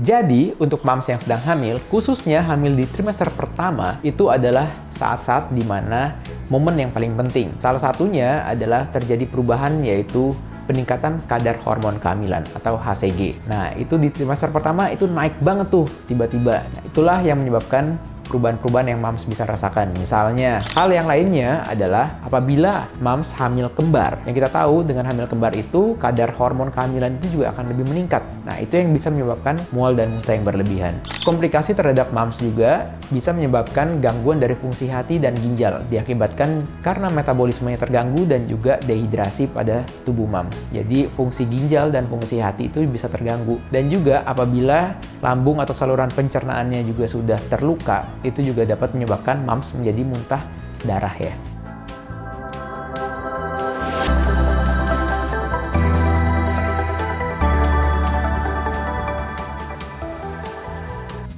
Jadi, untuk moms yang sedang hamil, khususnya hamil di trimester pertama, itu adalah saat-saat di mana momen yang paling penting. Salah satunya adalah terjadi perubahan, yaitu peningkatan kadar hormon kehamilan atau HCG. Nah, itu di trimester pertama itu naik banget tuh tiba-tiba. Nah, itulah yang menyebabkan perubahan-perubahan yang moms bisa rasakan. Misalnya, hal yang lainnya adalah apabila moms hamil kembar. Yang kita tahu dengan hamil kembar itu kadar hormon kehamilan itu juga akan lebih meningkat. Nah, itu yang bisa menyebabkan mual dan muntah yang berlebihan. Komplikasi terhadap moms juga bisa menyebabkan gangguan dari fungsi hati dan ginjal, diakibatkan karena metabolismenya terganggu dan juga dehidrasi pada tubuh moms. Jadi, fungsi ginjal dan fungsi hati itu bisa terganggu. Dan juga apabila lambung atau saluran pencernaannya juga sudah terluka, itu juga dapat menyebabkan moms menjadi muntah darah ya.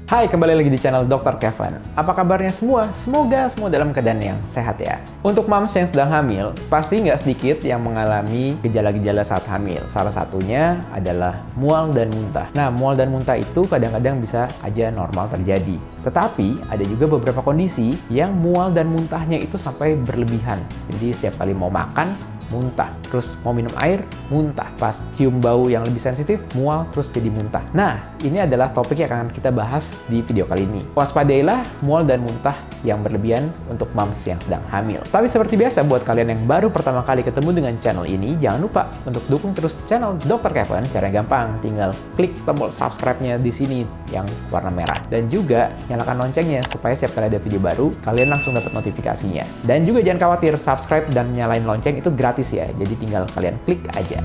Hai, kembali lagi di channel Dr. Kevin. Apa kabarnya semua? Semoga semua dalam keadaan yang sehat ya. Untuk moms yang sedang hamil, pasti nggak sedikit yang mengalami gejala-gejala saat hamil. Salah satunya adalah mual dan muntah. Nah, mual dan muntah itu kadang-kadang bisa aja normal terjadi. Tetapi, ada juga beberapa kondisi yang mual dan muntahnya itu sampai berlebihan. Jadi, setiap kali mau makan, muntah, terus mau minum air, muntah, pas cium bau yang lebih sensitif, mual, terus jadi muntah. Nah, ini adalah topik yang akan kita bahas di video kali ini. Waspadailah mual dan muntah yang berlebihan untuk moms yang sedang hamil. Tapi seperti biasa, buat kalian yang baru pertama kali ketemu dengan channel ini, jangan lupa untuk dukung terus channel Dr. Kevin. Caranya gampang, tinggal klik tombol subscribe-nya di sini yang warna merah. Dan juga nyalakan loncengnya supaya setiap kali ada video baru, kalian langsung dapat notifikasinya. Dan juga jangan khawatir, subscribe dan nyalain lonceng itu gratis ya, jadi tinggal kalian klik aja.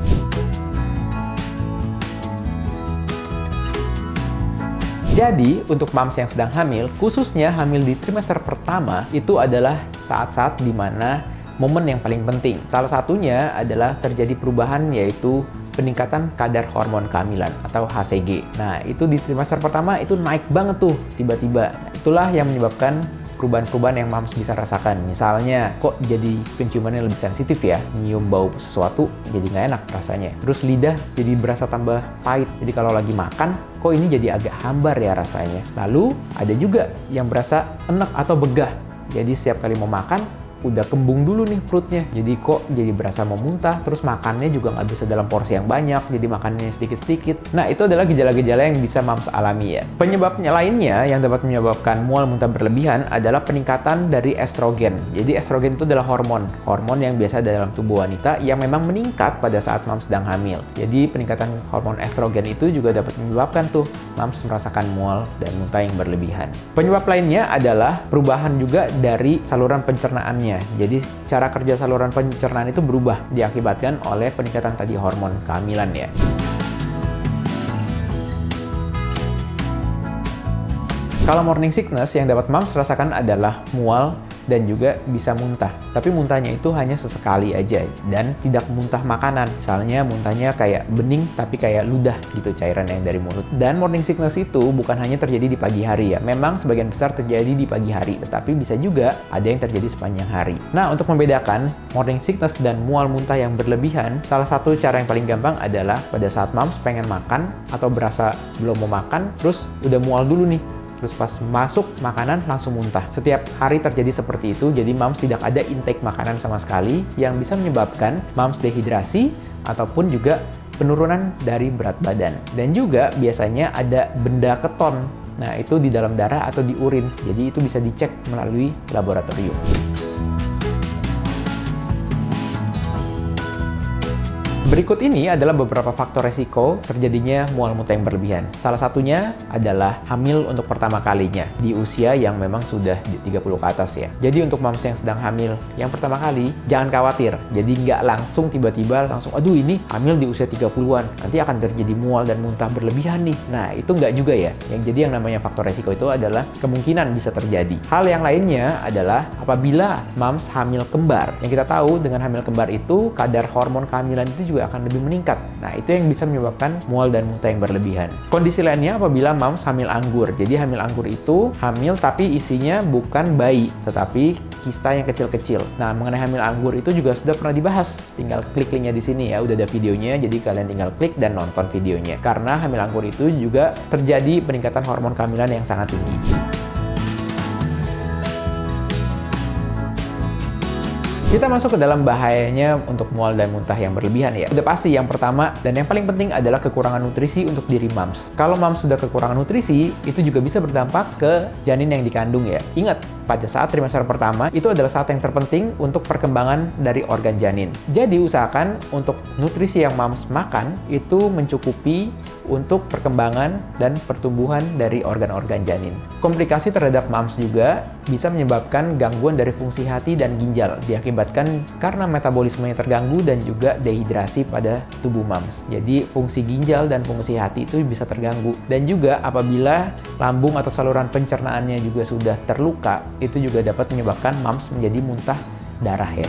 Jadi, untuk moms yang sedang hamil, khususnya hamil di trimester pertama, itu adalah saat-saat di mana momen yang paling penting. Salah satunya adalah terjadi perubahan, yaitu peningkatan kadar hormon kehamilan atau HCG. Nah, itu di trimester pertama itu naik banget tuh tiba-tiba. Nah, itulah yang menyebabkan perubahan-perubahan yang moms bisa rasakan. Misalnya, kok jadi penciumannya lebih sensitif ya? Nyium bau sesuatu jadi nggak enak rasanya. Terus lidah jadi berasa tambah pahit. Jadi kalau lagi makan, kok ini jadi agak hambar ya rasanya. Lalu, ada juga yang berasa enek atau begah. Jadi setiap kali mau makan, udah kembung dulu nih perutnya, jadi kok jadi berasa mau muntah, terus makannya juga nggak bisa dalam porsi yang banyak, jadi makannya sedikit-sedikit. Nah, itu adalah gejala-gejala yang bisa moms alami ya. Penyebabnya lainnya yang dapat menyebabkan mual muntah berlebihan adalah peningkatan dari estrogen. Jadi estrogen itu adalah hormon yang biasa dalam tubuh wanita yang memang meningkat pada saat moms sedang hamil. Jadi peningkatan hormon estrogen itu juga dapat menyebabkan tuh moms merasakan mual dan muntah yang berlebihan. Penyebab lainnya adalah perubahan juga dari saluran pencernaannya. Jadi cara kerja saluran pencernaan itu berubah diakibatkan oleh peningkatan tadi hormon kehamilan ya. Kalau morning sickness yang dapat moms rasakan adalah mual dan juga bisa muntah. Tapi muntahnya itu hanya sesekali aja dan tidak muntah makanan. Misalnya muntahnya kayak bening tapi kayak ludah gitu cairan yang dari mulut. Dan morning sickness itu bukan hanya terjadi di pagi hari ya. Memang sebagian besar terjadi di pagi hari, tetapi bisa juga ada yang terjadi sepanjang hari. Nah, untuk membedakan morning sickness dan mual muntah yang berlebihan, salah satu cara yang paling gampang adalah pada saat moms pengen makan atau berasa belum mau makan, terus udah mual dulu nih. Terus pas masuk makanan langsung muntah. Setiap hari terjadi seperti itu, jadi moms tidak ada intake makanan sama sekali yang bisa menyebabkan moms dehidrasi ataupun juga penurunan dari berat badan. Dan juga biasanya ada benda keton. Nah, itu di dalam darah atau di urin. Jadi itu bisa dicek melalui laboratorium. Berikut ini adalah beberapa faktor resiko terjadinya mual muntah yang berlebihan. Salah satunya adalah hamil untuk pertama kalinya di usia yang memang sudah di 30 ke atas ya. Jadi untuk moms yang sedang hamil yang pertama kali, jangan khawatir. Jadi nggak langsung tiba-tiba langsung, aduh ini hamil di usia 30-an, nanti akan terjadi mual dan muntah berlebihan nih. Nah, itu nggak juga ya. Yang jadi yang namanya faktor resiko itu adalah kemungkinan bisa terjadi. Hal yang lainnya adalah apabila moms hamil kembar. Yang kita tahu dengan hamil kembar itu kadar hormon kehamilan itu juga juga akan lebih meningkat. Nah, itu yang bisa menyebabkan mual dan muntah yang berlebihan. Kondisi lainnya apabila moms hamil anggur. Jadi hamil anggur itu hamil tapi isinya bukan bayi, tetapi kista yang kecil-kecil. Nah, mengenai hamil anggur itu juga sudah pernah dibahas. Tinggal klik linknya di sini ya, udah ada videonya, jadi kalian tinggal klik dan nonton videonya. Karena hamil anggur itu juga terjadi peningkatan hormon kehamilan yang sangat tinggi. Kita masuk ke dalam bahayanya untuk mual dan muntah yang berlebihan ya. Udah pasti yang pertama dan yang paling penting adalah kekurangan nutrisi untuk diri moms. Kalau moms sudah kekurangan nutrisi, itu juga bisa berdampak ke janin yang dikandung ya. Ingat, pada saat trimester pertama, itu adalah saat yang terpenting untuk perkembangan dari organ janin. Jadi usahakan untuk nutrisi yang moms makan itu mencukupi untuk perkembangan dan pertumbuhan dari organ-organ janin. Komplikasi terhadap moms juga bisa menyebabkan gangguan dari fungsi hati dan ginjal, diakibatkan karena metabolismenya terganggu dan juga dehidrasi pada tubuh moms. Jadi fungsi ginjal dan fungsi hati itu bisa terganggu. Dan juga apabila lambung atau saluran pencernaannya juga sudah terluka, itu juga dapat menyebabkan moms menjadi muntah darah ya.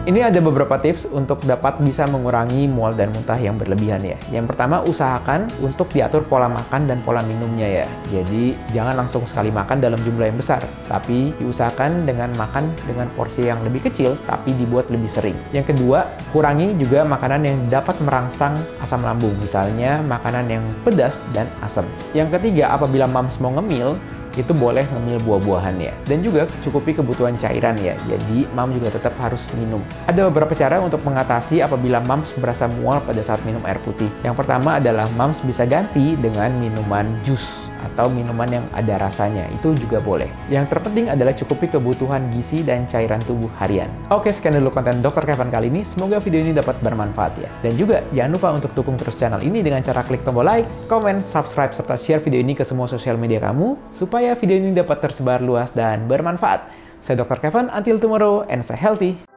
Ini ada beberapa tips untuk dapat bisa mengurangi mual dan muntah yang berlebihan ya. Yang pertama, usahakan untuk diatur pola makan dan pola minumnya ya. Jadi, jangan langsung sekali makan dalam jumlah yang besar, tapi diusahakan dengan makan dengan porsi yang lebih kecil, tapi dibuat lebih sering. Yang kedua, kurangi juga makanan yang dapat merangsang asam lambung, misalnya makanan yang pedas dan asam. Yang ketiga, apabila moms mau ngemil, itu boleh ngemil buah-buahan ya. Dan juga cukupi kebutuhan cairan ya. Jadi, mom juga tetap harus minum. Ada beberapa cara untuk mengatasi apabila moms merasa mual pada saat minum air putih. Yang pertama adalah moms bisa ganti dengan minuman jus atau minuman yang ada rasanya. Itu juga boleh. Yang terpenting adalah cukupi kebutuhan gizi dan cairan tubuh harian. Oke, sekian dulu konten Dr. Kevin kali ini. Semoga video ini dapat bermanfaat ya. Dan juga jangan lupa untuk dukung terus channel ini dengan cara klik tombol like, komen, subscribe, serta share video ini ke semua sosial media kamu supaya video ini dapat tersebar luas dan bermanfaat. Saya Dr. Kevin, until tomorrow and stay healthy.